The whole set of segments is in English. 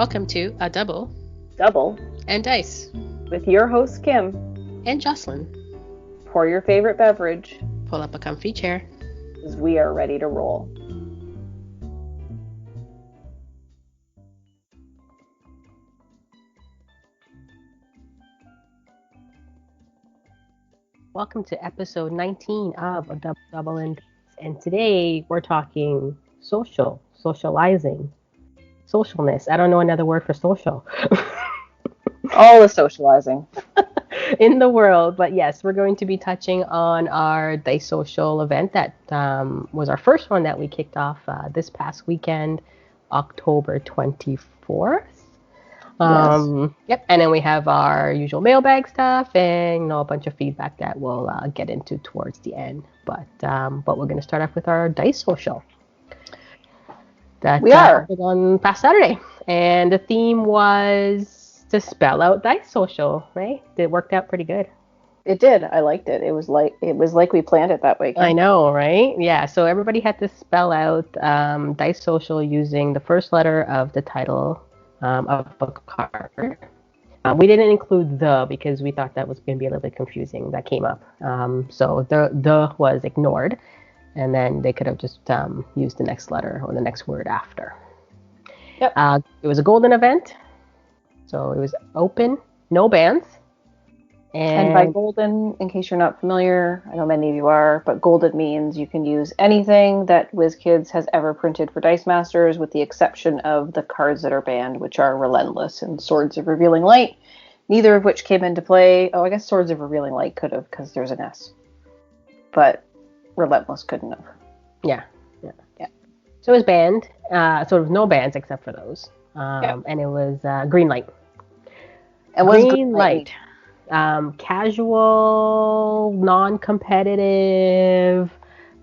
Welcome to A Double and Dice with your host Kim and Jocelyn. Pour your favorite beverage. Pull up a comfy chair. Because we are ready to roll. Welcome to episode 19 of A Double and today we're talking socializing, socialness. I don't know another word for social. All the socializing in the world, but yes, we're going to be touching on our Dice Social event that was our first one that we kicked off this past weekend, October 24th. Yes. Yep, and then we have our usual mailbag stuff and a bunch of feedback that we'll get into towards the end. But we're going to start off with our Dice Social. That we are happened on past Saturday, and the theme was to spell out Dice Social. Right? It worked out pretty good. It did. I liked it. It was like we planned it that way. I know, right? Yeah. So everybody had to spell out Dice Social using the first letter of the title of a card. We didn't include the because we thought that was going to be a little bit confusing. That came up. So the was ignored, and then they could have just used the next letter or the next word after. Yep. It was a golden event, so it was open, no bans. And by golden, in case you're not familiar, I know many of you are, but golden means you can use anything that WizKids has ever printed for Dice Masters, with the exception of the cards that are banned, which are Relentless and Swords of Revealing Light, neither of which came into play. Oh, I guess Swords of Revealing Light could have, because there's an S. But Relentless couldn't have. Yeah. So it was banned. So there was no bans except for those. And it was green light. It was green light. Casual, non-competitive,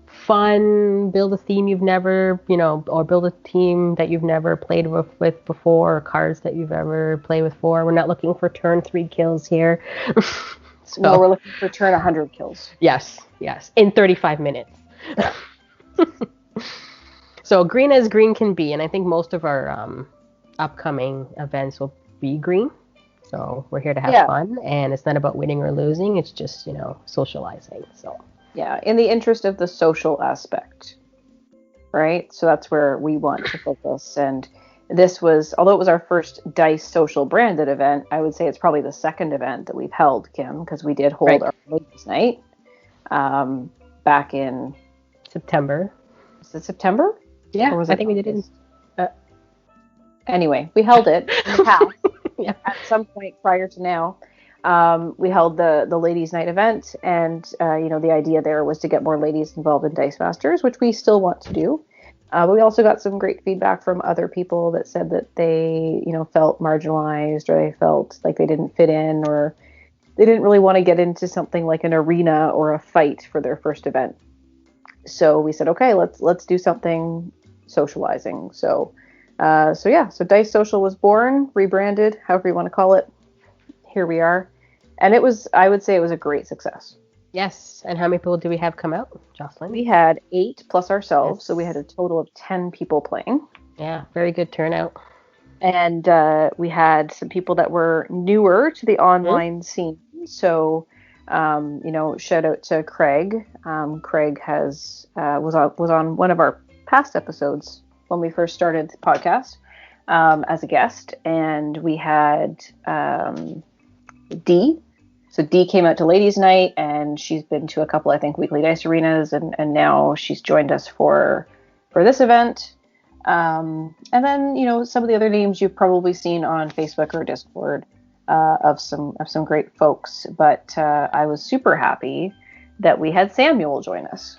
fun, build a theme you've never, or build a team that you've never played with before, or cards that you've ever played with before. We're not looking for turn 3 kills here. No, we're looking for turn 100 kills. Yes, in 35 minutes. Yeah. So green as green can be, and I think most of our upcoming events will be green. So we're here to have fun, and it's not about winning or losing. It's just, socializing. So yeah, in the interest of the social aspect, right? So that's where we want to focus. And this was, although it was our first Dice Social branded event, I would say it's probably the second event that we've held, Kim, because we did hold our ladies' night back in September. Was it September? Yeah, I think we did it. Anyway, we held it in the past. Yeah. At some point prior to now, we held the ladies' night event, and the idea there was to get more ladies involved in Dice Masters, which we still want to do. But we also got some great feedback from other people that said that they, felt marginalized, or they felt like they didn't fit in, or they didn't really want to get into something like an arena or a fight for their first event. So we said, okay, let's do something socializing. So Dice Social was born, rebranded, however you want to call it. Here we are. And I would say it was a great success. Yes. And how many people do we have come out, Jocelyn? We had 8 plus ourselves, so we had a total of 10 people playing. Yeah, very good turnout. And we had some people that were newer to the online scene. So, shout out to Craig. Craig was on one of our past episodes when we first started the podcast as a guest, and we had Dee. So Dee came out to Ladies' Night, and she's been to a couple, I think, weekly dice arenas, and now she's joined us for this event. And then, some of the other names you've probably seen on Facebook or Discord of some great folks. But I was super happy that we had Samuel join us.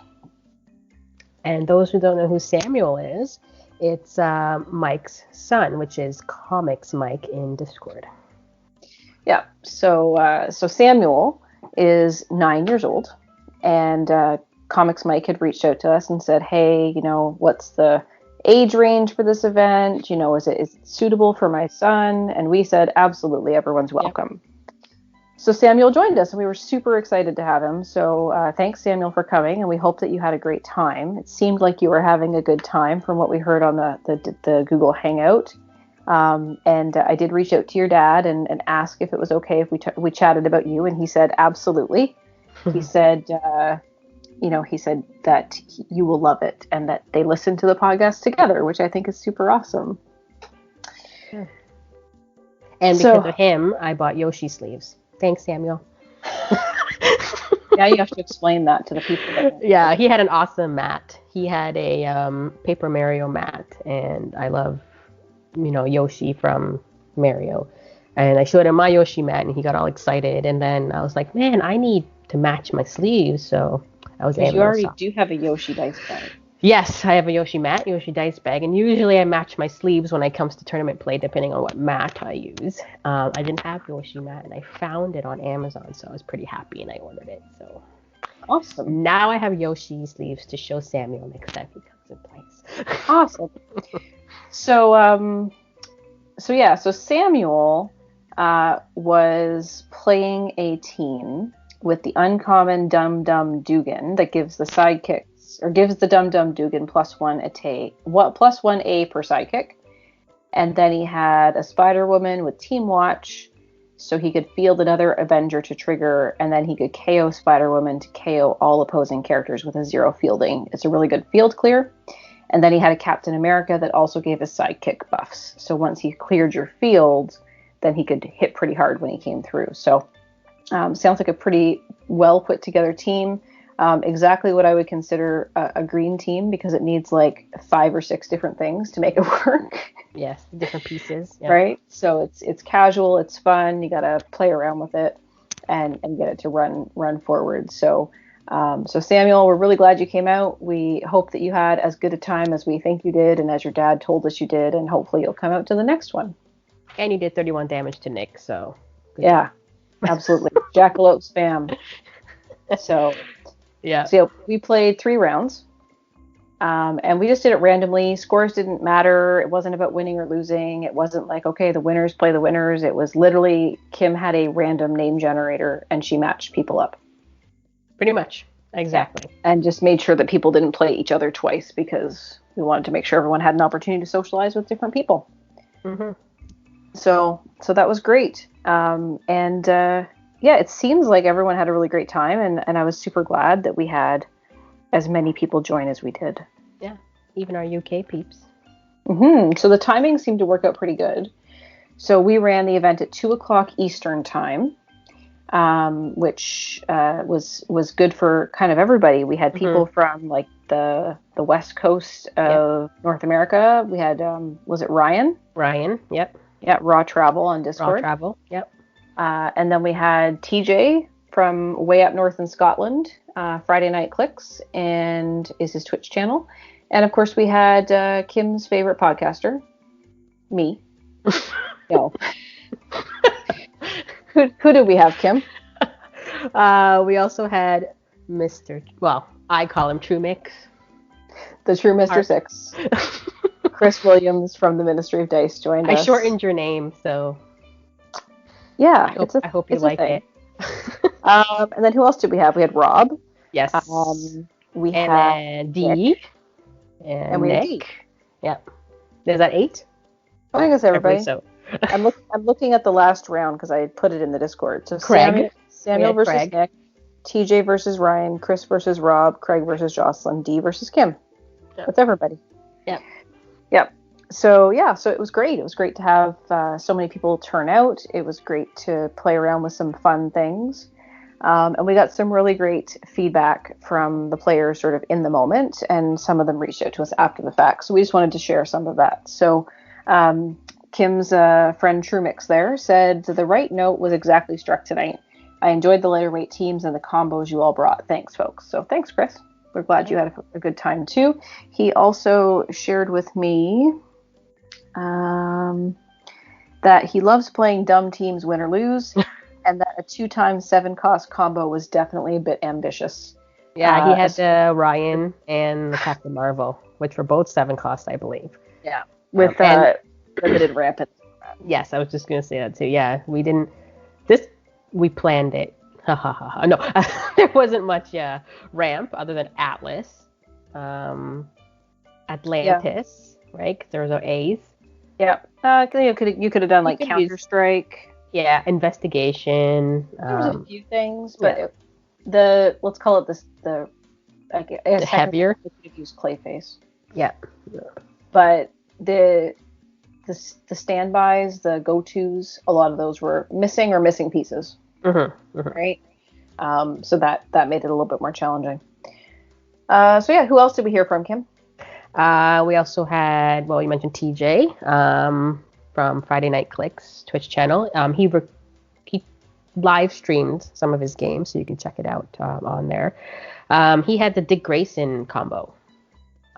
And those who don't know who Samuel is, it's Mike's son, which is Comics Mike in Discord. Yeah. So Samuel is 9 years old, and Comics Mike had reached out to us and said, hey, what's the age range for this event? Is it suitable for my son? And we said, absolutely, everyone's welcome. Yep. So Samuel joined us, and we were super excited to have him. So thanks, Samuel, for coming, and we hope that you had a great time. It seemed like you were having a good time from what we heard on the Google Hangout. And I did reach out to your dad and ask if it was okay if we chatted about you, and he said absolutely. He said, he said that you will love it, and that they listen to the podcast together, which I think is super awesome. Yeah. And because of him, I bought Yoshi sleeves. Thanks, Samuel. Now you have to explain that to the people. Yeah, he had an awesome mat. He had a Paper Mario mat, and I love, Yoshi from Mario. And I showed him my Yoshi mat, and he got all excited. And then I was like, man, I need to match my sleeves. So I was able to. You already do have a Yoshi dice bag. Yes, I have a Yoshi mat, Yoshi dice bag, and usually I match my sleeves when it comes to tournament play, depending on what mat I use. I didn't have Yoshi mat, and I found it on Amazon, so I was pretty happy, and I ordered it. So awesome! Now I have Yoshi sleeves to show Samuel next time he comes in place. Awesome. So Samuel was playing a team with the uncommon Dum Dum Dugan that gives the sidekicks, or gives the Dum Dum Dugan +1 +1 per sidekick. And then he had a Spider Woman with Team Watch, so he could field another Avenger to trigger, and then he could KO Spider Woman to KO all opposing characters with a 0 fielding. It's a really good field clear. And then he had a Captain America that also gave his sidekick buffs. So once he cleared your field, then he could hit pretty hard when he came through. So sounds like a pretty well put together team. Exactly what I would consider a green team, because it needs like 5 or 6 different things to make it work. Yes, different pieces. Yep. Right? So it's casual, it's fun, you got to play around with it and get it to run forward. So Samuel, we're really glad you came out. We hope that you had as good a time as we think you did, and as your dad told us you did, and hopefully you'll come out to the next one. And you did 31 damage to Nick, so yeah, job. Absolutely. Jackalope spam. So we played 3 rounds, and we just did it randomly. Scores didn't matter. It wasn't about winning or losing. It wasn't like, okay, the winners play the winners. It was literally Kim had a random name generator, and she matched people up. Pretty much. Exactly. Yeah. And just made sure that people didn't play each other twice, because we wanted to make sure everyone had an opportunity to socialize with different people. Mm-hmm. So that was great. It seems like everyone had a really great time, and I was super glad that we had as many people join as we did. Yeah, even our UK peeps. Mm-hmm. So the timing seemed to work out pretty good. So we ran the event at 2:00 Eastern time, which was good for kind of everybody. We had people from like the west coast of North America. We had was it Ryan? Ryan, yep. Yeah, Raw Travel on Discord. Raw Travel, yep. And then we had TJ from way up north in Scotland, Friday Night Clicks, and is his Twitch channel. And of course we had Kim's favorite podcaster, me. No. Who did we have, Kim? We also had I call him True Mix. The True Mr. Six. Chris Williams from the Ministry of Dice joined us. I shortened your name, so yeah, I hope you like it. And then who else did we have? We had Rob. Yes. We had Dee. And we had Nick. Yep. Is that 8? I think it's everybody. I so. I'm looking at the last round because I put it in the Discord. So Craig. Samuel versus Craig. Nick, TJ versus Ryan, Chris versus Rob, Craig versus Jocelyn, Dee versus Kim. Yep. That's everybody. Yep. Yep. So it was great. It was great to have so many people turn out. It was great to play around with some fun things. And we got some really great feedback from the players sort of in the moment, and some of them reached out to us after the fact. So we just wanted to share some of that. So Kim's friend Trumix there said, the right note was exactly struck tonight. I enjoyed the lighter weight teams and the combos you all brought. Thanks, folks. So thanks, Chris. We're glad you had a good time, too. He also shared with me that he loves playing dumb teams win or lose, and that a 2x 7 cost combo was definitely a bit ambitious. Yeah, he had Ryan and Captain Marvel, which were both 7 costs, I believe. Yeah, with limited ramp. Yes, I was just going to say that too. Yeah, we planned it. No, there wasn't much ramp other than Atlas, Atlantis, right? Because there was no A's. Yeah. You could have done You like could use, Counter-Strike. yeah, investigation. There was a few things, but Yeah, let's call it this I the guess technically heavier. we could have used Clayface, Yeah. but the standbys, the go-tos, a lot of those were missing or missing pieces, Mm-hmm. right? So that made it a little bit more challenging. So yeah, who else did we hear from, Kim? We also had, well, you mentioned TJ from Friday Night Clicks Twitch channel. He live streamed some of his games, so you can check it out on there. He had the Dick Grayson combo.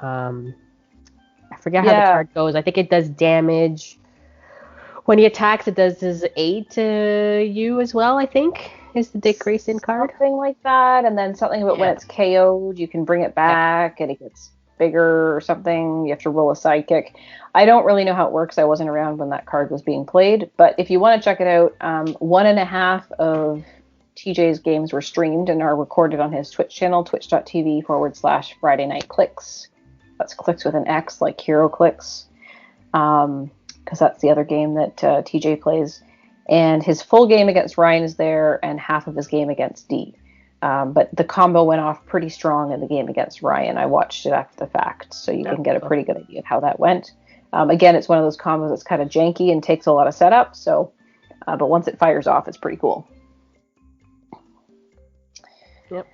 I forget how the Yeah, card goes. I think it does damage. When he attacks, it does his aid to you as well, I think, is the Dick Grayson card. something like that, and then something about when Yeah. it's KO'd, you can bring it Yeah. back, and it gets bigger or something. You have to roll a sidekick. I don't really know how it works. I wasn't around when that card was being played, but if you want to check it out, 1.5 of TJ's games were streamed and are recorded on his Twitch channel, twitch.tv/Friday Night Clicks. That's clicks with an X, like Hero Clicks, because that's the other game that TJ plays. And his full game against Ryan is there, and half of his game against D. But the combo went off pretty strong in the game against Ryan. I watched it after the fact, so you can get a pretty good idea of how that went. Again, it's one of those combos that's kind of janky and takes a lot of setup. So, but once it fires off, it's pretty cool. Yep.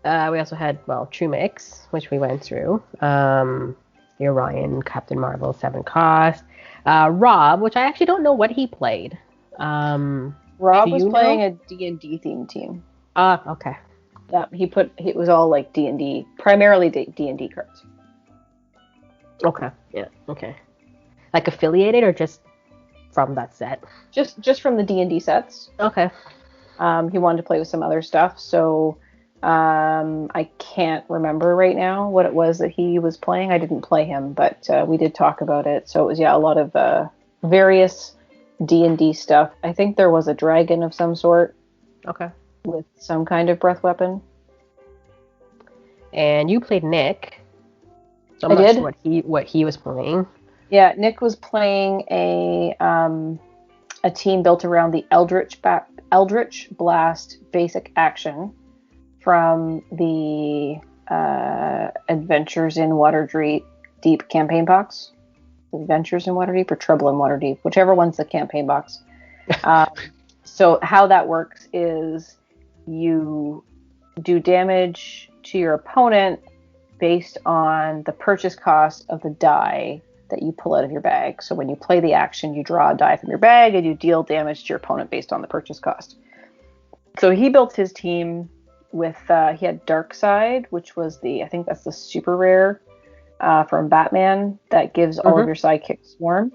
We also had, well, True Mix, which we went through. The Orion, Captain Marvel, 7 cost. Rob, which I actually don't know what he played. Rob was playing a D&D themed team. Okay. Yeah, it was all like D&D, primarily D&D cards. Okay. Yeah. Okay. Like affiliated or just from that set? Just from the D&D sets. Okay. He wanted to play with some other stuff, so I can't remember right now what it was that he was playing. I didn't play him, but we did talk about it. So it was, a lot of various D&D stuff. I think there was a dragon of some sort. Okay. With some kind of breath weapon. And you played Nick. So I'm not sure what he was playing. Yeah, Nick was playing a team built around the Eldritch Blast basic action from the Adventures in Waterdeep campaign box. Adventures in Waterdeep or Trouble in Waterdeep, whichever one's the campaign box. So how that works is you do damage to your opponent based on the purchase cost of the die that you pull out of your bag. So when you play the action, you draw a die from your bag and you deal damage to your opponent based on the purchase cost. So he built his team with, he had Darkside, which was I think that's the super rare from Batman that gives all of your sidekicks Swarm.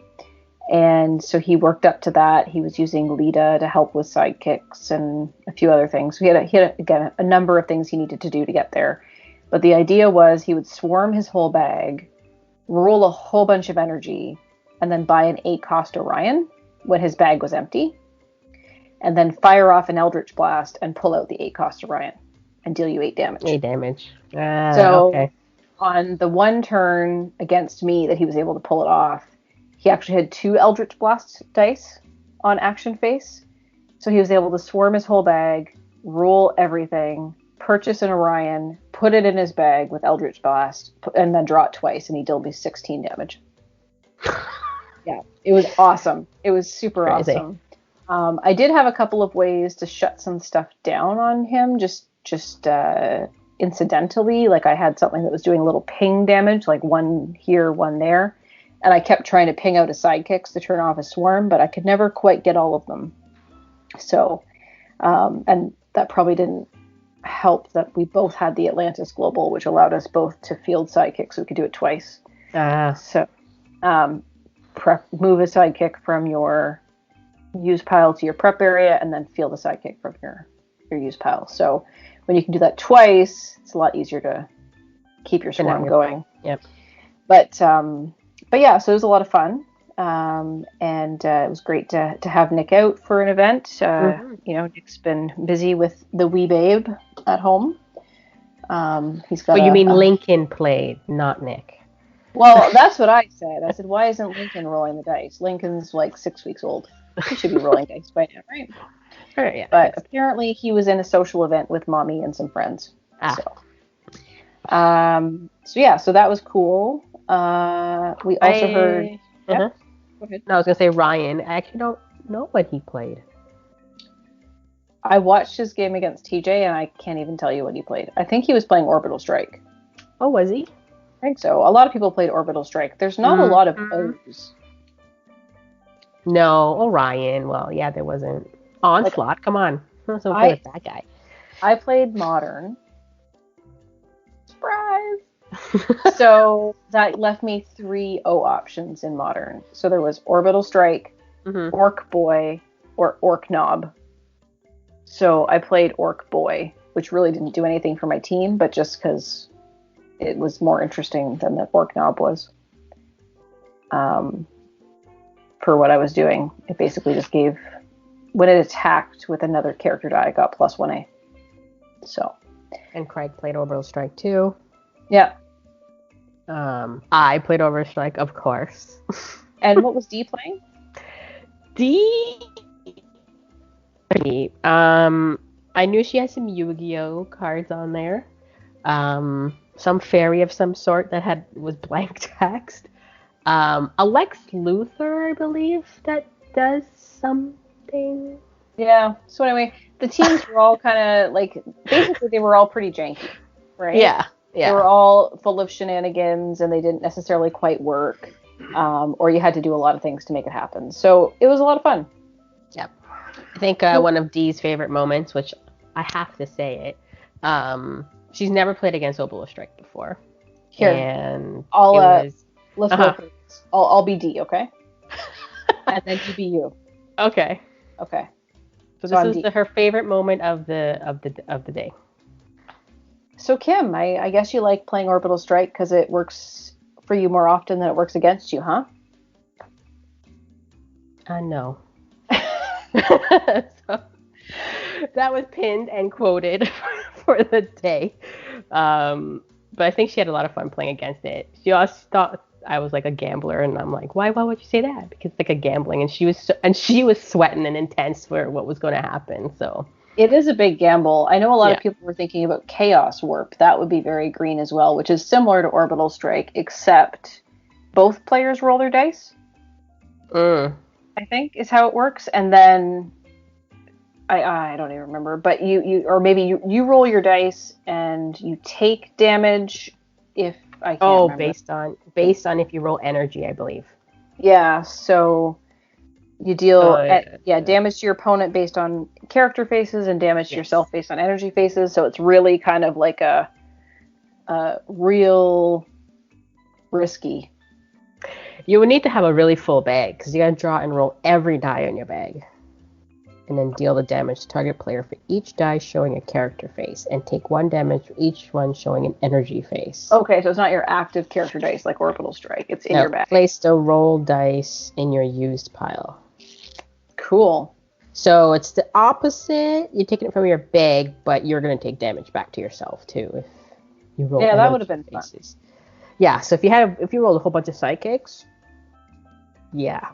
And so he worked up to that. He was using Lita to help with sidekicks and a few other things. So he had again, a number of things he needed to do to get there. But the idea was he would swarm his whole bag, roll a whole bunch of energy, and then buy an 8-cost Orion when his bag was empty. And then fire off an Eldritch Blast and pull out the 8-cost Orion and deal you 8 damage. 8 damage. Okay. On the one turn against me that he was able to pull it off, he actually had 2 Eldritch Blast dice on action face. So he was able to swarm his whole bag, roll everything, purchase an Orion, put it in his bag with Eldritch Blast, and then draw it twice, and he dealt me 16 damage. Yeah, it was awesome. It was super awesome. I did have a couple of ways to shut some stuff down on him, just incidentally. Like I had something that was doing a little ping damage, like one here, one there. And I kept trying to ping out his sidekicks to turn off his swarm, but I could never quite get all of them. So, and that probably didn't help that we both had the Atlantis Global, which allowed us both to field sidekicks, so we could do it twice. So, move a sidekick from your use pile to your prep area, and then field a sidekick from your use pile. So, when you can do that twice, it's a lot easier to keep your swarm going. Yep. But yeah, so it was a lot of fun. And it was great to have Nick out for an event. Nick's been busy with the wee babe at home. He's got. You mean Lincoln played, not Nick? Well, that's what I said. I said, why isn't Lincoln rolling the dice? Lincoln's like 6 weeks old. He should be rolling dice by now, right? All right, yeah, I But guess. apparently he was in a social event with mommy and some friends. Ah, So yeah, so that was cool. We also heard, I. yeah, Uh-huh. go ahead. No, I was gonna say Ryan. I actually don't know what he played. I watched his game against TJ and I can't even tell you what he played. I think he was playing Orbital Strike. Oh, was he? I think so. A lot of people played Orbital Strike. There's not a lot of Mm-hmm. O's. No, Orion. Well, yeah, there wasn't. Like Onslaught, come on. So play I with that guy. I played Modern. Surprise. So that left me 3 O options in Modern. So there was Orbital Strike, Mm-hmm. Orc Boy, or Orc Knob. So I played Orc Boy, which really didn't do anything for my team, but just because it was more interesting than the Orc Knob was. For what I was doing, it basically just gave, when it attacked with another character die, I got plus 1A. So, And Craig played Orbital Strike too. yeah. I played Orbital Strike, of course. And what was D playing? D. I knew she had some Yu-Gi-Oh cards on there. Some fairy of some sort that was blank text. A Lex Luthor, I believe, that does something. Yeah. So anyway, the teams were all kind of like, basically they were all pretty janky, right? Yeah, They were yeah. all full of shenanigans and they didn't necessarily quite work. Or you had to do a lot of things to make it happen. So it was a lot of fun. Yep. I think one of Dee's favorite moments, which I have to say it, she's never played against Orbital Strike before. Here, And I'll it was... let's roll for this. I'll be D, okay? And then you be you. Okay. Okay. So So this is her favorite moment of the day. So Kim, I guess you like playing Orbital Strike because it works for you more often than it works against you, huh? No. So, that was pinned and quoted for the day. But I think she had a lot of fun playing against it. She also thought I was like a gambler, and I'm like, why would you say that? Because it's like a gambling, and she was sweating and intense for what was going to happen. So It is a big gamble. I know a lot yeah. of people were thinking about Chaos Warp. That would be very green as well, which is similar to Orbital Strike, except both players roll their dice. I think is how it works, and then I don't even remember, but you or maybe you roll your dice and you take damage if I can't remember. based on if you roll energy, I believe. Yeah, so you deal Yeah. damage to your opponent based on character faces and damage to Yes. yourself based on energy faces. So it's really kind of like a real risky. You would need to have a really full bag because you gotta draw and roll every die on your bag. And then deal the damage to target player for each die showing a character face, and take 1 damage for each one showing an energy face. Okay, so it's not your active character dice like Orbital Strike. It's in your bag. Place the roll dice in your used pile. Cool. So it's the opposite. You're taking it from your bag, but you're gonna take damage back to yourself too if you roll. Yeah, that would have been faces. Fun. Yeah, so if you rolled a whole bunch of psychics, yeah.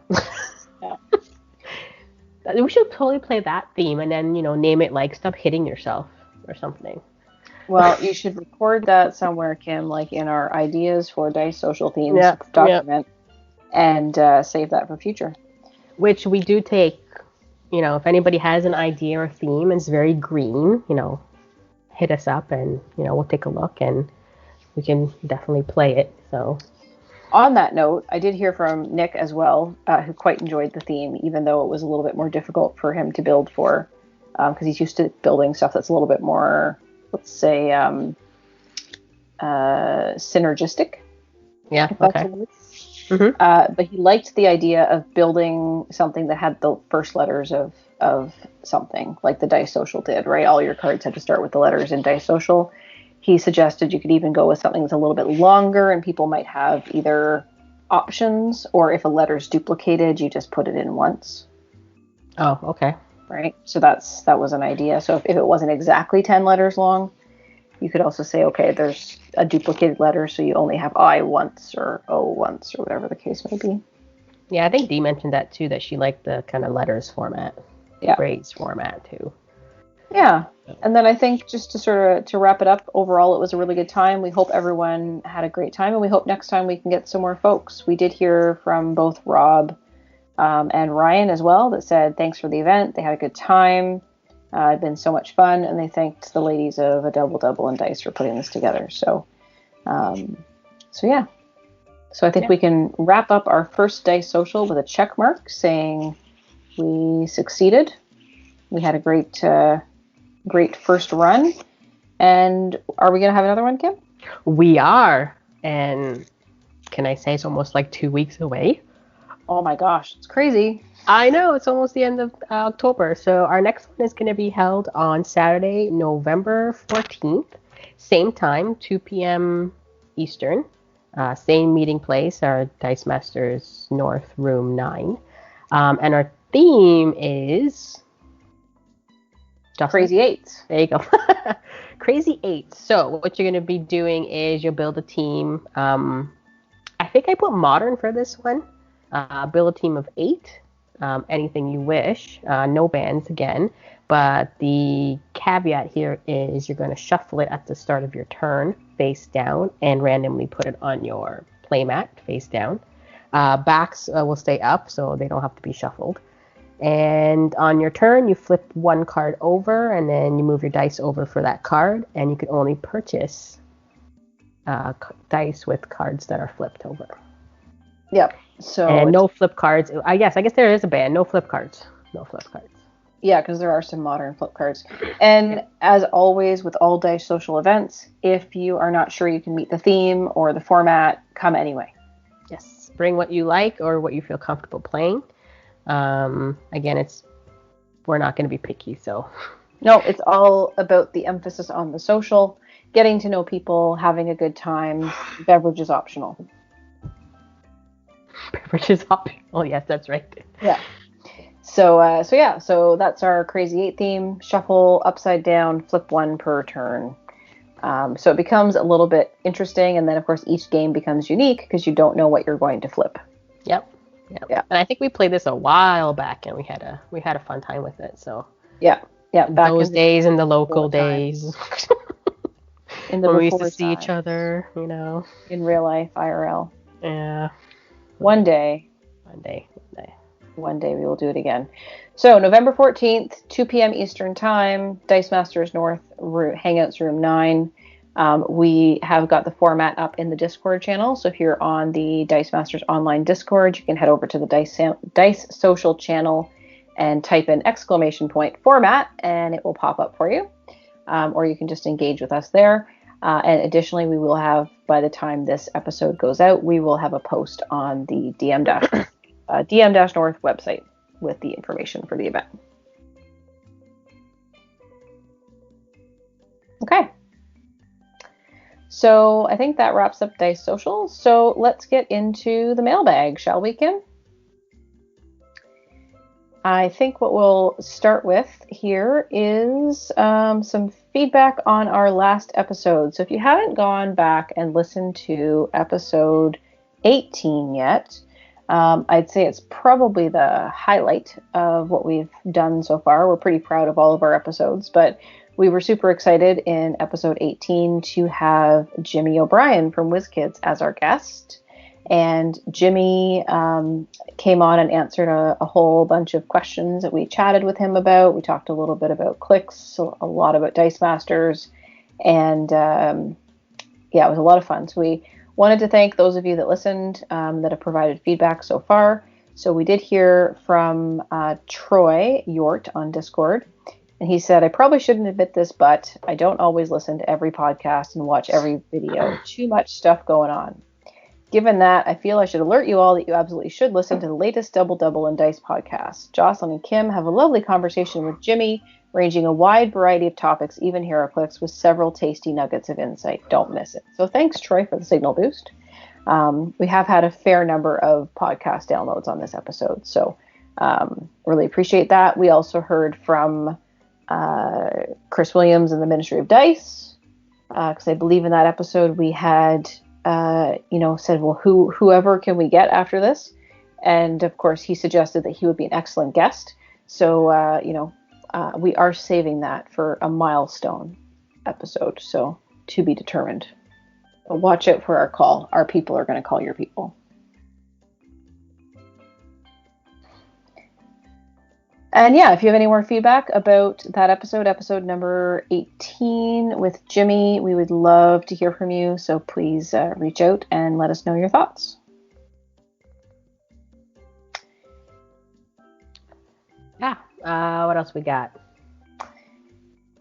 We should totally play that theme and then, name it like Stop Hitting Yourself or something. Well, you should record that somewhere, Kim, like in our ideas for Dice Social Themes document, and save that for future. Which we do take, if anybody has an idea or theme and it's very green, hit us up and, we'll take a look and we can definitely play it, so... On that note, I did hear from Nick as well, who quite enjoyed the theme, even though it was a little bit more difficult for him to build for, because he's used to building stuff that's a little bit more, let's say, synergistic. Yeah, okay. But he liked the idea of building something that had the first letters of something, like the Dice Social did, right? All your cards had to start with the letters in Dice Social. He suggested you could even go with something that's a little bit longer, and people might have either options, or if a letter's duplicated, you just put it in once. Oh, okay. Right? So that was an idea. So if it wasn't exactly 10 letters long, You could also say, okay, there's a duplicated letter, so you only have I once or O once or whatever the case may be. Yeah, I think Dee mentioned that too, that she liked the kind of letters format, phrase format too. Yeah. And then I think just to sort of to wrap it up, overall, it was a really good time. We hope everyone had a great time, and we hope next time we can get some more folks. We did hear from both Rob and Ryan as well that said thanks for the event. They had a good time. It'd been so much fun, and they thanked the ladies of A Double Double and Dice for putting this together. So yeah. So I think we can wrap up our first Dice Social with a check mark saying we succeeded. We had a great first run. And are we going to have another one, Kim? We are. And can I say it's almost like 2 weeks away? Oh my gosh, it's crazy. I know, it's almost the end of October. So our next one is going to be held on Saturday, November 14th. Same time, 2 p.m. Eastern. Same meeting place, our Dice Masters North, Room 9. And our theme is... Jocelyn? Crazy Eights. There you go. Crazy Eights. So what you're going to be doing is you'll build a team. I think I put modern for this one. Build a team of 8. Anything you wish. No bans again. But the caveat here is you're going to shuffle it at the start of your turn face down and randomly put it on your playmat face down. Backs will stay up, so they don't have to be shuffled. And on your turn, you flip one card over, and then you move your dice over for that card, and you can only purchase dice with cards that are flipped over. Yep. So and no flip cards. I guess there is a ban. No flip cards. No flip cards. Yeah, because there are some modern flip cards. And as always with all Dice Social events, if you are not sure you can meet the theme or the format, come anyway. Yes. Bring what you like or what you feel comfortable playing. Again, we're not going to be picky, so. No, it's all about the emphasis on the social, getting to know people, having a good time. Beverage is optional. Beverage is optional. Yes, that's right. Yeah. So that's our Crazy 8 theme. Shuffle upside down, flip one per turn. So it becomes a little bit interesting, and then of course each game becomes unique because you don't know what you're going to flip. Yep. Yeah. And I think we played this a while back, and we had a fun time with it. So yeah. Back those days in the local days, in the when we used to see each other, in real life, IRL. Yeah. One day we will do it again. So November 14th, 2 p.m. Eastern Time, Dice Masters North, Hangouts Room 9. We have got the format up in the Discord channel. So if you're on the Dice Masters online Discord, you can head over to the Dice Social channel and type in !format, and it will pop up for you. Or you can just engage with us there. And additionally, we will have, by the time this episode goes out, we will have a post on the DM-North website with the information for the event. Okay. So I think that wraps up Dice Social. So let's get into the mailbag, shall we, Kim? I think what we'll start with here is some feedback on our last episode. So if you haven't gone back and listened to episode 18 yet, I'd say it's probably the highlight of what we've done so far. We're pretty proud of all of our episodes, but we were super excited in episode 18 to have Jimmy O'Brien from WizKids as our guest. And Jimmy came on and answered a whole bunch of questions that we chatted with him about. We talked a little bit about clicks, a lot about Dice Masters, and it was a lot of fun. So we wanted to thank those of you that listened that have provided feedback so far. So we did hear from Troy Yort on Discord, and he said, I probably shouldn't admit this, but I don't always listen to every podcast and watch every video. Too much stuff going on. Given that, I feel I should alert you all that you absolutely should listen to the latest Double Double and Dice podcast. Jocelyn and Kim have a lovely conversation with Jimmy, ranging a wide variety of topics, even HeroClix, with several tasty nuggets of insight. Don't miss it. So thanks, Troy, for the signal boost. We have had a fair number of podcast downloads on this episode, so really appreciate that. We also heard from Chris Williams in the Ministry of Dice. because I believe in that episode we had, said, well, whoever can we get after this? And of course, he suggested that he would be an excellent guest. So, we are saving that for a milestone episode. So, to be determined. But watch out for our call. Our people are going to call your people. And yeah, if you have any more feedback about that episode number 18 with Jimmy, we would love to hear from you. So please reach out and let us know your thoughts. Yeah. What else we got?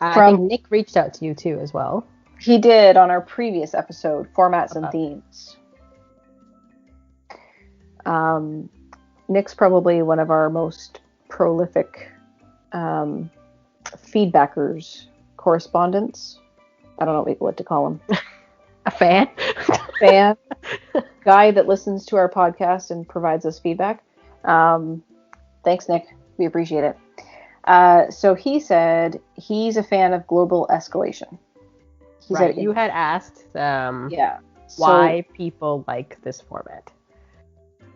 I think Nick reached out to you too as well. He did on our previous episode, Formats and Themes. Nick's probably one of our most prolific feedbackers, correspondents. I don't know what to call him. A fan? Guy that listens to our podcast and provides us feedback. Thanks, Nick. We appreciate it. So he said he's a fan of global escalation. He said you had asked why people like this format.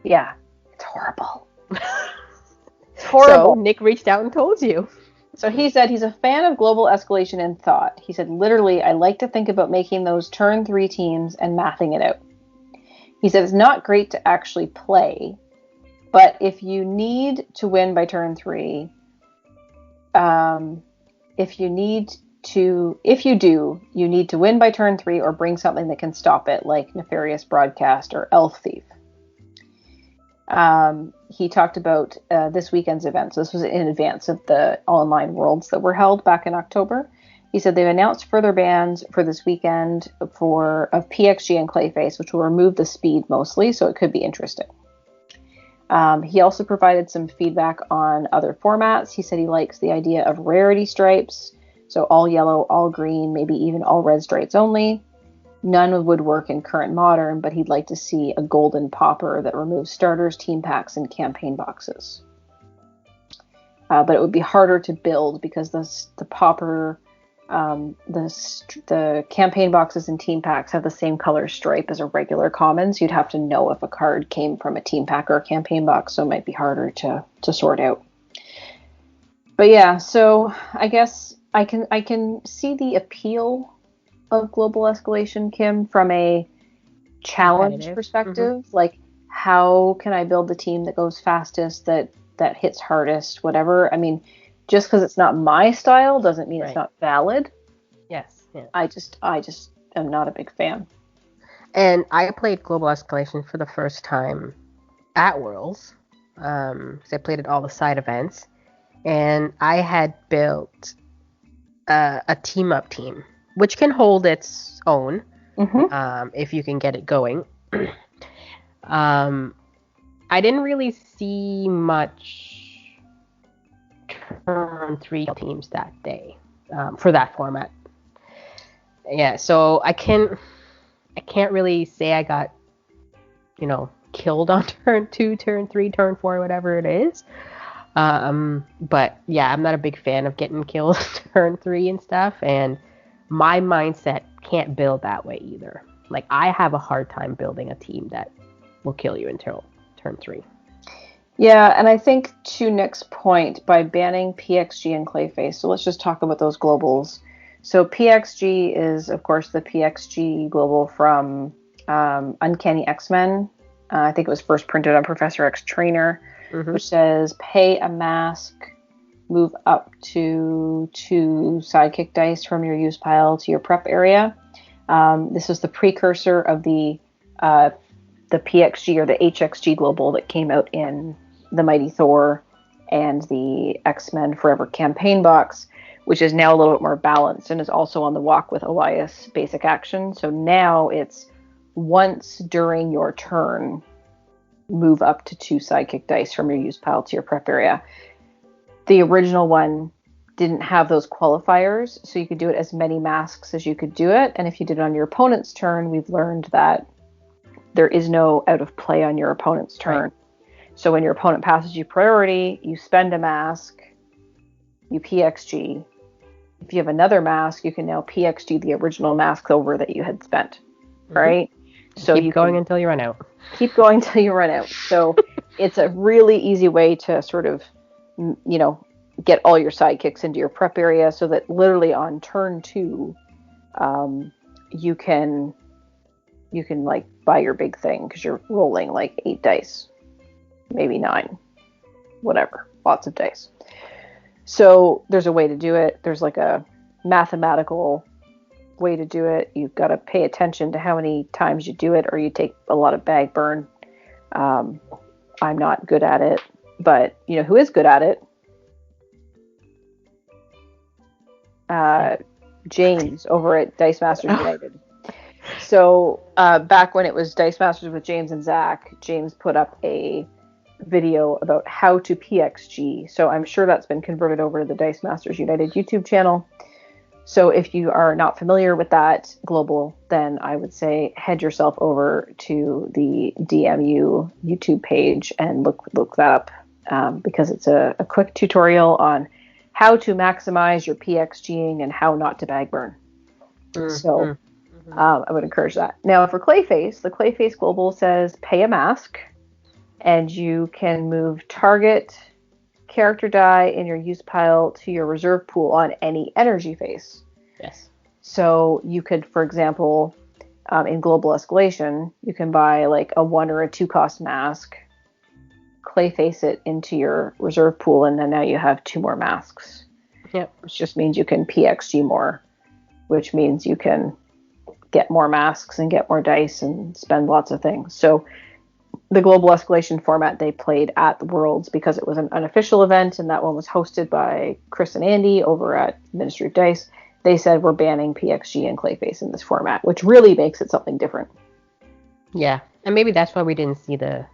Yeah, it's horrible. It's horrible. So Nick reached out and told you. So he said he's a fan of global escalation in thought. He said, literally, I like to think about making those turn 3 teams and mathing it out. He said it's not great to actually play, but if you need to win by turn 3, if you do, you need to win by turn 3 or bring something that can stop it, like Nefarious Broadcast or Elf Thief. He talked about this weekend's events. This was in advance of the online worlds that were held back in October. He said they've announced further bans for this weekend of PXG and Clayface, which will remove the speed mostly, so it could be interesting. He also provided some feedback on other formats. He said he likes the idea of rarity stripes, so all yellow, all green, maybe even all red stripes only. None would work in current modern, but he'd like to see a golden popper that removes starters, team packs, and campaign boxes. But it would be harder to build because the popper, the campaign boxes and team packs have the same color stripe as a regular commons. You'd have to know if a card came from a team pack or a campaign box, so it might be harder to sort out. But yeah, so I guess I can see the appeal of global escalation, Kim, from a challenge perspective. Mm-hmm. Like, how can I build the team that goes fastest, that hits hardest, whatever. I mean, just because it's not my style doesn't mean it's not valid. Yes. Yeah. I just am not a big fan. And I played global escalation for the first time at Worlds. Because I played at all the side events. And I had built a team-up team, which can hold its own if you can get it going. I didn't really see much turn 3 teams that day for that format. Yeah, so I can't really say I got, killed on turn 2, turn 3, turn 4, whatever it is. But yeah, I'm not a big fan of getting killed turn 3 and stuff, and my mindset can't build that way either. Like, I have a hard time building a team that will kill you until turn 3. Yeah, and I think to Nick's point, by banning PXG and Clayface, so let's just talk about those globals. So PXG is, of course, the PXG global from Uncanny X-Men. I think it was first printed on Professor X Trainer, which says, pay a mask, move up to 2 sidekick dice from your use pile to your prep area. This was the precursor of the PXG or the HXG global that came out in the Mighty Thor and the X-Men Forever campaign box, which is now a little bit more balanced and is also on the Walk with Elias basic action. So now it's once during your turn, move up to 2 sidekick dice from your use pile to your prep area. The original one didn't have those qualifiers, so you could do it as many masks as you could do it. And if you did it on your opponent's turn, we've learned that there is no out of play on your opponent's turn. Right. So when your opponent passes you priority, you spend a mask, you PXG, if you have another mask, you can now PXG the original mask over that you had spent, right? So keep you going can until you run out. keep going until you run out. So it's a really easy way to sort of, get all your sidekicks into your prep area so that literally on turn 2, you can like buy your big thing because you're rolling like 8 dice, maybe 9, whatever, lots of dice. So there's a way to do it. There's like a mathematical way to do it. You've got to pay attention to how many times you do it, or you take a lot of bag burn. I'm not good at it, but who is good at it? James over at Dice Masters United. So back when it was Dice Masters with James and Zach, James put up a video about how to PXG. So I'm sure that's been converted over to the Dice Masters United YouTube channel. So if you are not familiar with that global, then I would say head yourself over to the DMU YouTube page and look that up, because it's a quick tutorial on how to maximize your PXGing and how not to bag burn. So I would encourage that. Now for Clayface, the Clayface Global says pay a mask, and you can move target character die in your use pile to your reserve pool on any energy face. Yes. So you could, for example, in Global Escalation, you can buy like a 1 or a 2 cost mask, Clayface it into your reserve pool, and then now you have 2 more masks. Yep. Which just means you can PXG more, which means you can get more masks and get more dice and spend lots of things. So the Global Escalation format they played at the Worlds, because it was an unofficial event, and that one was hosted by Chris and Andy over at Ministry of Dice. They said we're banning PXG and Clayface in this format, which really makes it something different. Yeah, and maybe that's why we didn't see the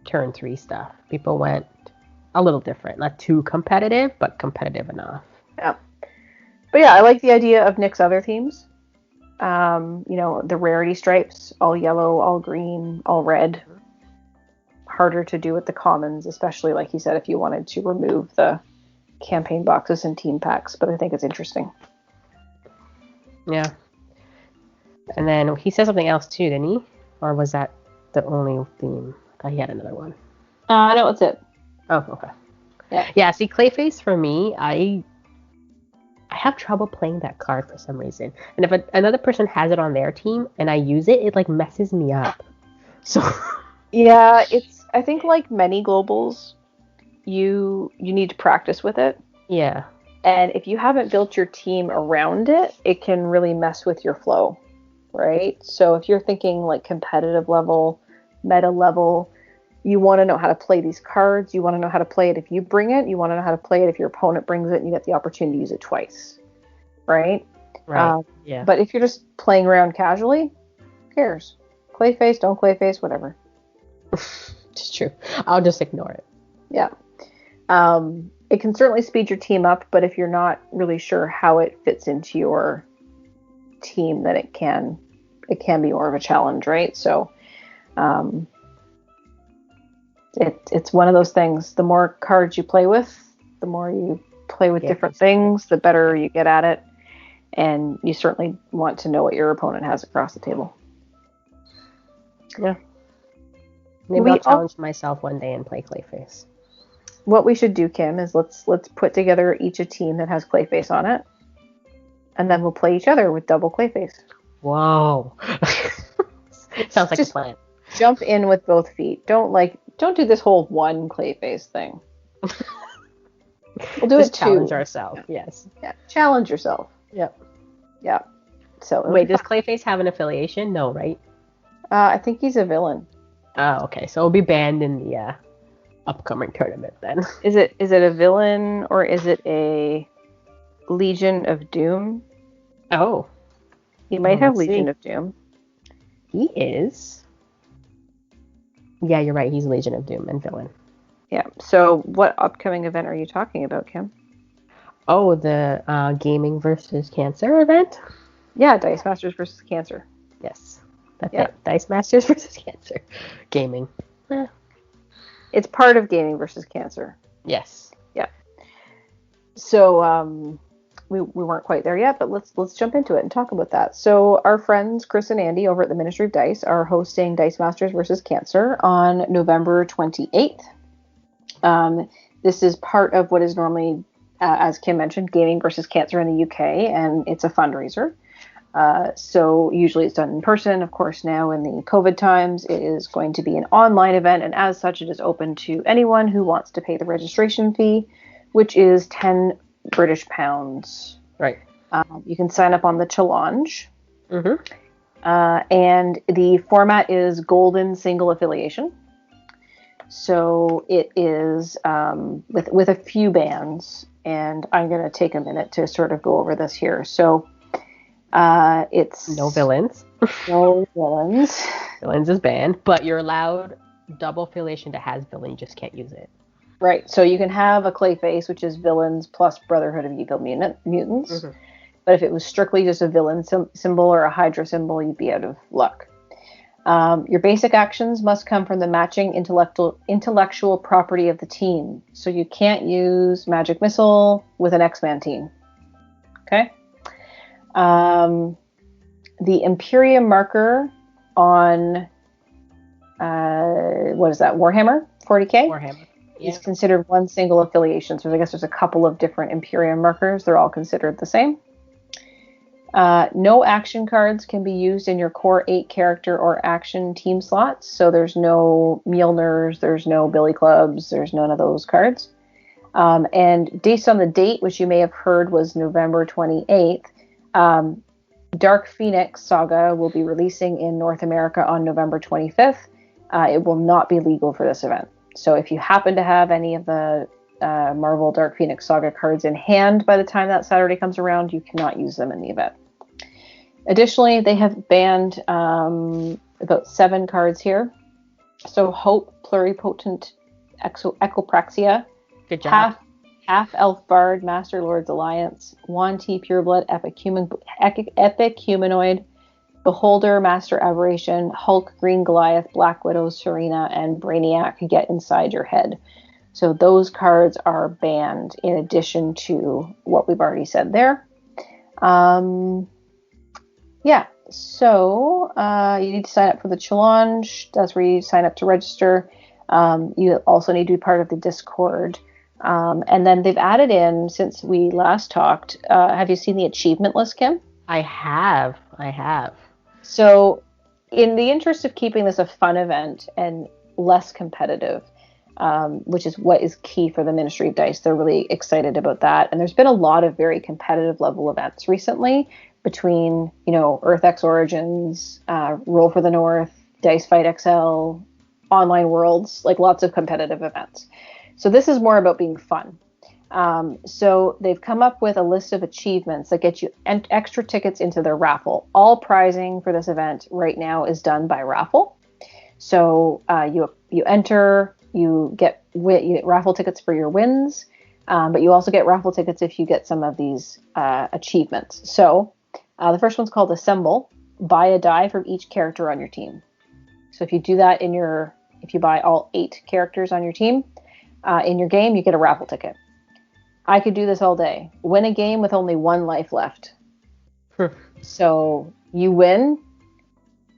turn 3 stuff. People went a little different, not too competitive, but competitive enough. Yeah, but yeah, I like the idea of Nick's other themes. The rarity stripes, all yellow, all green, all red. Harder to do with the commons, especially like he said, if you wanted to remove the campaign boxes and team packs. But I think it's interesting. Yeah. And then he said something else too, didn't he? Or was that the only theme? I thought he had another one. No, that's it. Oh, okay. Yeah. Yeah. See, Clayface for me, I have trouble playing that card for some reason. And if another person has it on their team and I use it, it like messes me up. So. Yeah, I think like many globals, you need to practice with it. Yeah. And if you haven't built your team around it, it can really mess with your flow, right? So if you're thinking like competitive level, meta level, you want to know how to play these cards. You want to know how to play it if you bring it. You want to know how to play it if your opponent brings it and you get the opportunity to use it twice, right? Right. Yeah. But if you're just playing around casually, who cares? Clayface, don't Clayface, whatever. It's true. I'll just ignore it. Yeah. It can certainly speed your team up, but if you're not really sure how it fits into your team, then it can be more of a challenge, right? So it's one of those things. The more cards you play with, the more you play with different things, the better you get at it. And you certainly want to know what your opponent has across the table. Yeah. Maybe I'll challenge myself one day and play Clayface. What we should do, Kim, is let's put together each a team that has Clayface on it, and then we'll play each other with double Clayface. Whoa. Sounds like a plan. Jump in with both feet. Don't do this whole one Clayface thing. We'll do just it challenge ourselves. Yes. Yeah. Challenge yourself. Yep. Yeah. So wait, does Clayface have an affiliation? No, right? I think he's a villain. Oh, okay. So it'll be banned in the upcoming tournament then. Is it a villain or is it a Legion of Doom? Oh. He might have Legion of Doom. He is. Yeah, you're right. He's Legion of Doom and villain. Yeah. So what upcoming event are you talking about, Kim? Oh, the Gaming versus Cancer event? Yeah, Dice Masters versus Cancer. Yes. That's it. Dice Masters versus Cancer. Gaming. It's part of Gaming versus Cancer. Yes. Yeah. So we weren't quite there yet, but let's jump into it and talk about that. So our friends Chris and Andy over at the Ministry of Dice are hosting Dice Masters versus Cancer on November 28th. This is part of what is normally, as Kim mentioned, Gaming versus Cancer in the UK, and it's a fundraiser. So usually it's done in person. Of course, now in the COVID times, it is going to be an online event, and as such, it is open to anyone who wants to pay the registration fee, which is 10 British pounds. Right. You can sign up on the challenge. Mm-hmm. And the format is golden single affiliation. So it is with a few bands, and I'm going to take a minute to sort of go over this here. So it's no villains. No villains. Villains is banned, but you're allowed double affiliation that has villain. You just can't use it. Right. So you can have a Clayface, which is villains plus Brotherhood of Evil Mutants. Mm-hmm. But if it was strictly just a villain symbol or a Hydra symbol, you'd be out of luck. Your basic actions must come from the matching intellectual property of the team. So you can't use Magic Missile with an X-Man team. Okay? The Imperium marker on, what is that, Warhammer 40k? Warhammer. Is considered one single affiliation. So I guess there's a couple of different Imperium markers. They're all considered the same. No action cards can be used in your core 8 character or action team slots. So there's no Mjolnirs, there's no Billy Clubs, there's none of those cards. And based on the date, which you may have heard was November 28th, Dark Phoenix Saga will be releasing in North America on November 25th. It will not be legal for this event. So if you happen to have any of the Marvel Dark Phoenix Saga cards in hand by the time that Saturday comes around, you cannot use them in the event. Additionally, they have banned about 7 cards here. So Hope, Pluripotent Echopraxia, good job. Half Elf Bard, Master Lord's Alliance, Juan T. Pureblood, Epic Humanoid, Beholder, Master Aberration, Hulk, Green Goliath, Black Widow, Serena, and Brainiac get inside your head. So those cards are banned in addition to what we've already said there. So you need to sign up for the challenge. That's where you sign up to register. You also need to be part of the Discord. And then they've added in, since we last talked, have you seen the achievement list, Kim? I have. So in the interest of keeping this a fun event and less competitive, which is what is key for the Ministry of Dice, they're really excited about that. And there's been a lot of very competitive level events recently between, Earth X Origins, Roll for the North, Dice Fight XL, Online Worlds, like lots of competitive events. So this is more about being fun. So they've come up with a list of achievements that get you extra tickets into their raffle. All prizing for this event right now is done by raffle. So you enter, you get raffle tickets for your wins, but you also get raffle tickets if you get some of these achievements. So the first one's called Assemble. Buy a die from each character on your team. So if you do that if you buy all 8 characters on your team, in your game, you get a raffle ticket. I could do this all day. Win a game with only 1 life left. So you win,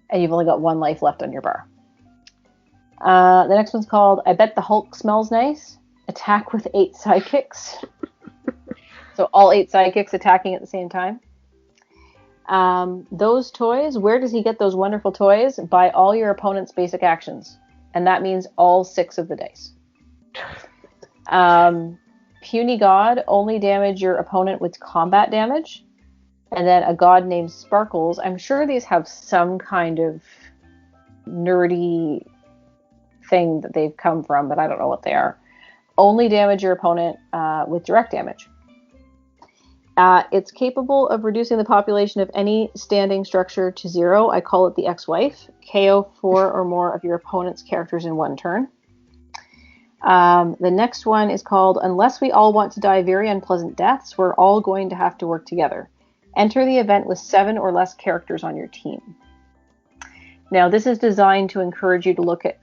and you've only got 1 life left on your bar. The next one's called I Bet the Hulk Smells Nice. Attack with 8 sidekicks. So all 8 sidekicks attacking at the same time. Those toys, where does he get those wonderful toys? By all your opponent's basic actions. And that means all 6 of the dice. Puny God, only damage your opponent with combat damage. And then a god named Sparkles. I'm sure these have some kind of nerdy thing that they've come from, but I don't know what they are. Only damage your opponent with direct damage. It's capable of reducing the population of any standing structure to 0. I call it the ex-wife. KO 4 or more of your opponent's characters in 1 turn. The next one is called Unless We All Want to Die Very Unpleasant Deaths, We're All Going to Have to Work Together. Enter the event with 7 or less characters on your team. Now, this is designed to encourage you to look at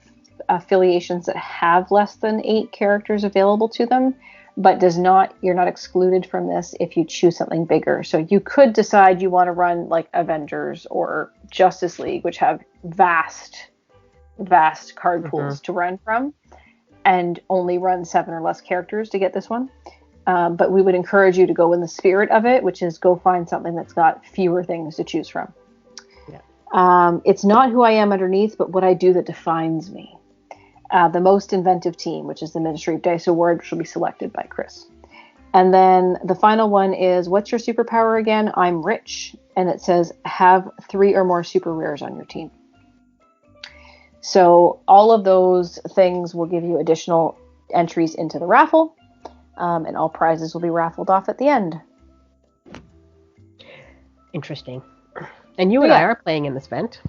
affiliations that have less than 8 characters available to them, but you're not excluded from this if you choose something bigger. So you could decide you want to run like Avengers or Justice League, which have vast card pools to run from, and only run 7 or less characters to get this one. But we would encourage you to go in the spirit of it, which is go find something that's got fewer things to choose from. Yeah. It's not who I am underneath, but what I do that defines me. The most inventive team, which is the Ministry of Dice Award, which will be selected by Chris. And then the final one is, what's your superpower again? I'm rich. And it says, have 3 or more super rares on your team. So all of those things will give you additional entries into the raffle. And all prizes will be raffled off at the end. Interesting. And you and I are playing in this event.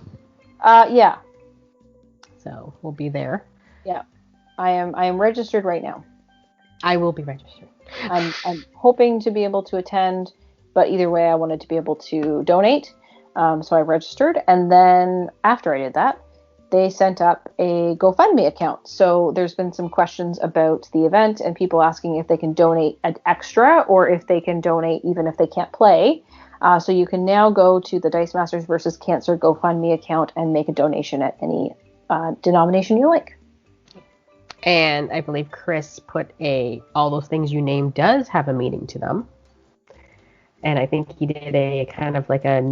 Yeah. So we'll be there. Yeah, I am registered right now. I will be registered. I'm hoping to be able to attend, but either way, I wanted to be able to donate. So I registered, and then after I did that, they sent up a GoFundMe account. So there's been some questions about the event and people asking if they can donate an extra or if they can donate even if they can't play. So you can now go to the Dice Masters vs. Cancer GoFundMe account and make a donation at any denomination you like. And I believe Chris put all those things you named does have a meaning to them. And I think he did a kind of like a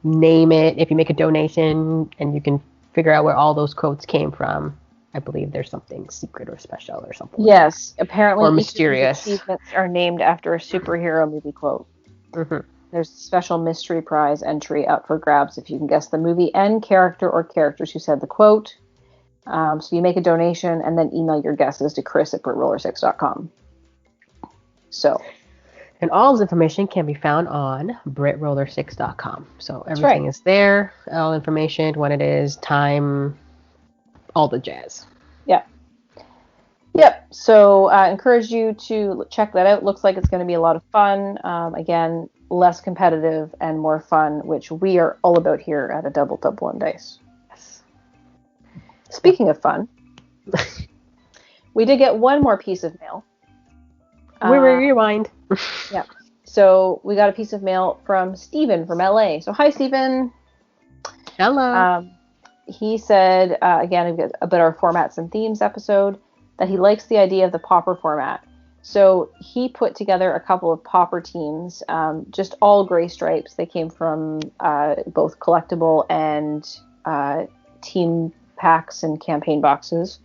name it if you make a donation and you can figure out where all those quotes came from. I believe there's something secret or special or something. Yes, apparently or mysterious. Each achievements are named after a superhero movie quote. Mm-hmm. There's a special mystery prize entry up for grabs if you can guess the movie and character or characters who said the quote. So you make a donation and then email your guesses to chris@britroller6.com. So. And all this information can be found on britroller6.com. So everything is there, all information, when it is, time, all the jazz. Yeah. Yep. So I encourage you to check that out. Looks like it's going to be a lot of fun. Again, less competitive and more fun, which we are all about here at a Double Double on Dice. Speaking of fun, we did get one more piece of mail. We rewind. Yeah. So we got a piece of mail from Stephen from LA. So hi, Stephen. Hello. He said, again, about our formats and themes episode, that he likes the idea of the Pauper format. So he put together a couple of Pauper teams, just all gray stripes. They came from both collectible and team packs and campaign boxes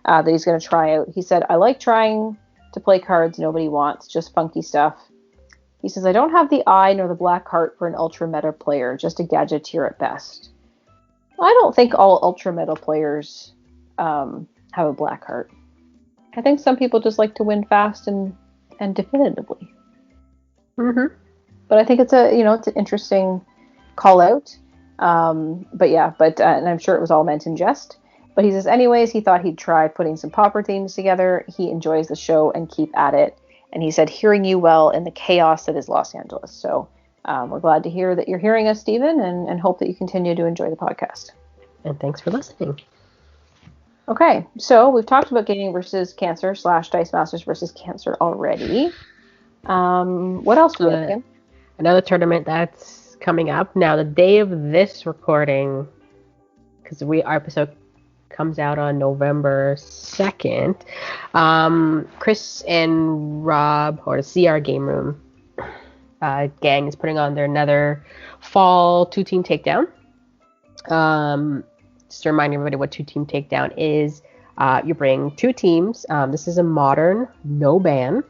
that he's going to try out. He said, I like trying to play cards nobody wants, just funky stuff. He says, I don't have the eye nor the black heart for an ultra meta player, just a gadgeteer at best. I don't think all ultra meta players have a black heart. I think some people just like to win fast and definitively. Mm-hmm. But I think it's it's an interesting call out. And I'm sure it was all meant in jest. But he says, anyways, he thought he'd try putting some Pauper themes together. He enjoys the show and keep at it. And he said, hearing you well in the chaos that is Los Angeles. So we're glad to hear that you're hearing us, Stephen, and hope that you continue to enjoy the podcast. And thanks for listening. Okay, so we've talked about Gaming versus Cancer / Dice Masters versus Cancer already. What else do we have, Kim? Another tournament that's coming up. Now, the day of this recording, because our episode comes out on November 2nd, Chris and Rob, or the CR Game Room gang, is putting on their another fall 2-team takedown. Just to remind everybody what 2-team takedown is, you bring 2 teams. This is a modern, no ban.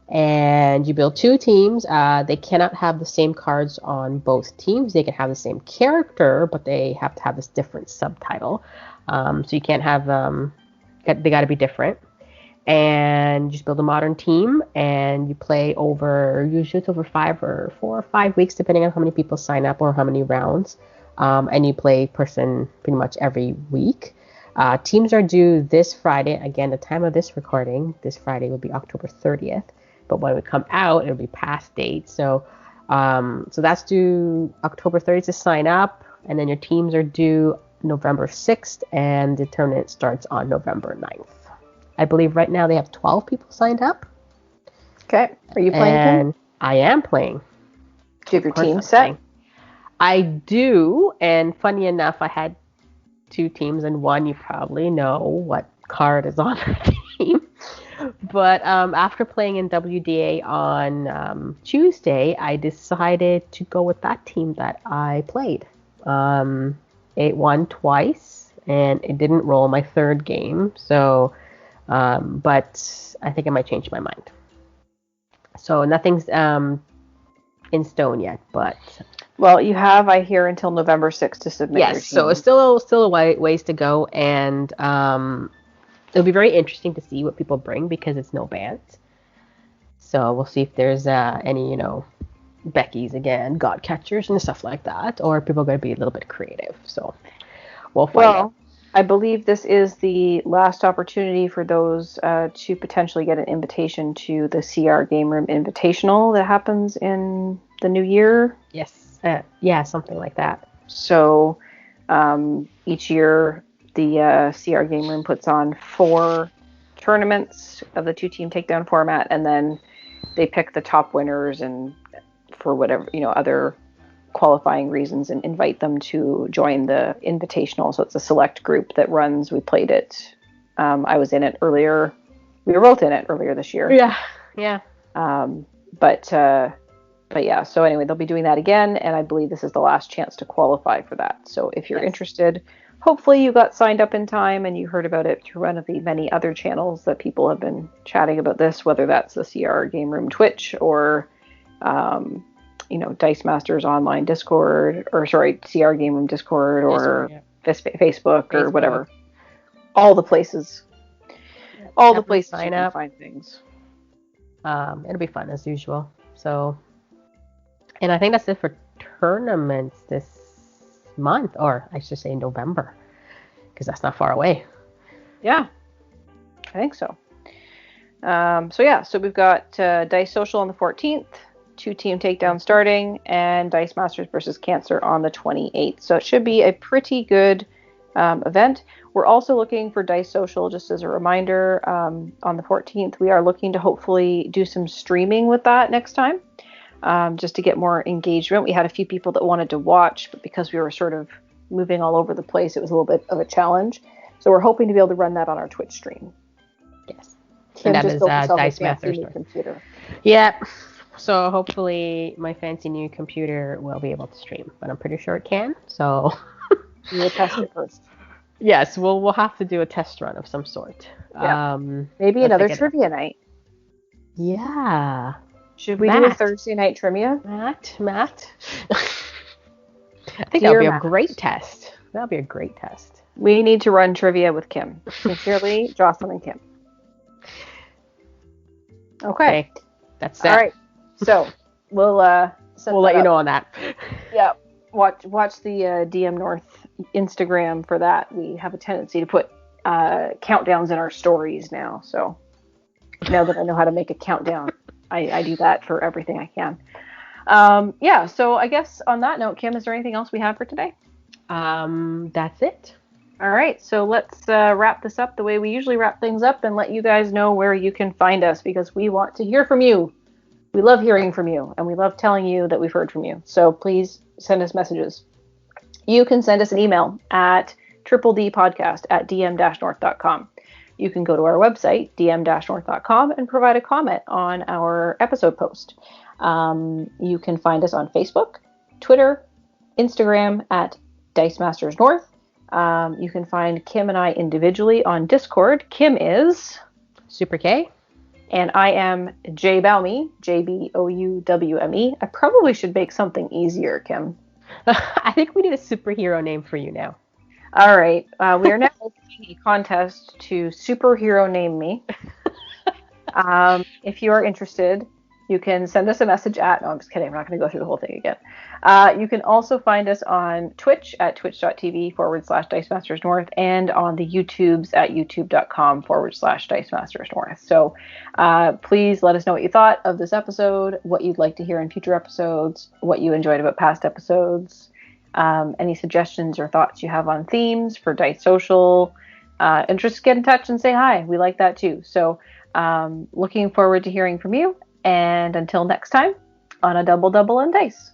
And you build 2 teams. They cannot have the same cards on both teams. They can have the same character, but they have to have this different subtitle. So you can't have they got to be different. And you just build a modern team, and you play usually it's over 4 or 5 weeks, depending on how many people sign up or how many rounds. And you play person pretty much every week. Teams are due this Friday. Again, the time of this recording, this Friday will be October 30th. But when we come out, it'll be past date. So that's due October 30th to sign up. And then your teams are due November 6th. And the tournament starts on November 9th. I believe right now they have 12 people signed up. Okay. Are you playing, Kim? And I am playing. Do you have your team I'm set? playing. I do, and funny enough, I had 2 teams, and one you probably know what card is on the team. But after playing in WDA on Tuesday, I decided to go with that team that I played. It won twice, and it didn't roll my third game. So, but I think I might change my mind. So nothing's in stone yet, but well, you have, I hear, until November 6th to submit your team. Yes, so it's still a ways to go, and it'll be very interesting to see what people bring because it's no bans. So we'll see if there's any, Becky's again, God catchers and stuff like that, or people are going to be a little bit creative. So we'll find out. I believe this is the last opportunity for those to potentially get an invitation to the CR Game Room Invitational that happens in the new year. Yes. Yeah, something like that. So each year the CR Game Room puts on 4 tournaments of the 2-team takedown format, and then they pick the top winners and for whatever, other qualifying reasons, and invite them to join the invitational. So it's a select group that runs. We played it. I was in it earlier. We were both in it earlier this year. Yeah. But yeah, so anyway, they'll be doing that again, and I believe this is the last chance to qualify for that. So if you're interested, hopefully you got signed up in time and you heard about it through one of the many other channels that people have been chatting about this, whether that's the CR Game Room Twitch or Dice Masters online Discord, or CR Game Room Discord, or Facebook or whatever. All the places. All the places you can find things. It'll be fun as usual. So, and I think that's it for tournaments this month, or I should say November, because that's not far away. Yeah, I think so. So we've got Dice Social on the 14th, 2-team takedown starting, and Dice Masters versus Cancer on the 28th. So it should be a pretty good event. We're also looking for Dice Social, just as a reminder, on the 14th. We are looking to hopefully do some streaming with that next time, just to get more engagement. We had a few people that wanted to watch, but because we were sort of moving all over the place, it was a little bit of a challenge. So we're hoping to be able to run that on our Twitch stream. Yes. Kim and that just is built herself Dice a fancy Masters new computer. Yeah. So hopefully my fancy new computer will be able to stream, but I'm pretty sure it can. So we'll test it first. Yes, we'll have to do a test run of some sort. Yeah. Maybe another trivia night. Yeah. Should we do a Thursday night trivia? Matt? I think that would be a great test. That would be a great test. We need to run trivia with Kim. Sincerely, Jocelyn and Kim. Okay. That's it. All right. So we'll let you know on that. Yeah. Watch the DM North Instagram for that. We have a tendency to put countdowns in our stories now. So now that I know how to make a countdown, I do that for everything I can. So I guess on that note, Kim, is there anything else we have for today? That's it. All right, so let's wrap this up the way we usually wrap things up and let you guys know where you can find us, because we want to hear from you. We love hearing from you, and we love telling you that we've heard from you. So please send us messages. You can send us an email at tripledpodcast@dm-north.com. You can go to our website, dm-north.com, and provide a comment on our episode post. You can find us on Facebook, Twitter, Instagram at Dice Masters North. You can find Kim and I individually on Discord. Kim is Super K. And I am J Bowme, Jbouwme. I probably should make something easier, Kim. I think we need a superhero name for you now. All right. We are now opening a contest to superhero name me. If you are interested, you can send us a message at... No, I'm just kidding. We're not going to go through the whole thing again. You can also find us on Twitch at twitch.tv/Dice Masters North, and on the YouTubes at youtube.com/Dice Masters North. So please let us know what you thought of this episode, what you'd like to hear in future episodes, what you enjoyed about past episodes, any suggestions or thoughts you have on themes for Dice Social, And just get in touch and say hi. We like that too. So looking forward to hearing from you. And until next time, on a double double and dice.